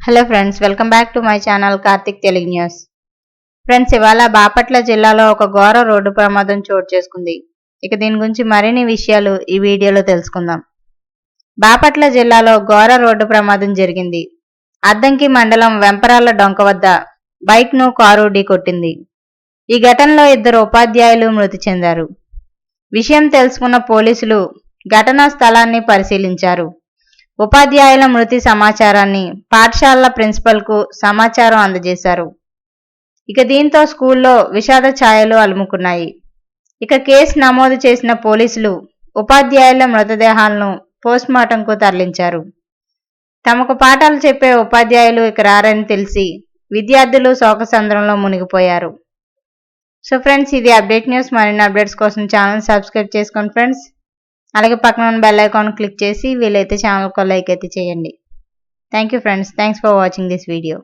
Hello friends, welcome back to my channel Karthik Telugu news. Friends, ఇవాళ బాపట్ల జిల్లాలో ఒక ఘోర రోడ్డు ప్రమాదం చోటు చేసుకుంది. ఇక దీని గురించి మరిన్ని విషయాలు ఈ వీడియోలో తెలుసుకుందాం. బాపట్ల జిల్లాలో ఘోర రోడ్డు ప్రమాదం జరిగింది. అద్దంకి మండలం వెంపరాల డొంక వద్ద బైక్ను కారు ఢీకొట్టింది. ఈ ఘటనలో 2 ఉపాధ్యాయులు మృతి చెందారు. విషయం తెలుసుకున్న పోలీసులు ఘటనా స్థలాన్ని పరిశీలించారు. ఉపాధ్యాయుల మృతి సమాచారాన్ని పాఠశాలల ప్రిన్సిపల్కు సమాచారం అందజేశారు. ఇక దీంతో స్కూల్లో విషాద ఛాయలు అలుముకున్నాయి. ఇక కేసు నమోదు చేసిన పోలీసులు ఉపాధ్యాయుల మృతదేహాలను పోస్ట్మార్టంకు తరలించారు. తమకు పాఠాలు చెప్పే ఉపాధ్యాయులు ఇక రారని తెలిసి విద్యార్థులు శోకసంద్రంలో మునిగిపోయారు. సో ఫ్రెండ్స్, ఇది అప్డేట్ న్యూస్. మరిన్ని అప్డేట్స్ కోసం ఛానల్ సబ్స్క్రైబ్ చేసుకోండి ఫ్రెండ్స్. అలాగే పక్కన ఉన్న బెల్ ఐకాన్ క్లిక్ చేసి వీలైతే ఛానల్కి లైక్ అయితే చేయండి. Thank you friends. Thanks for watching this video.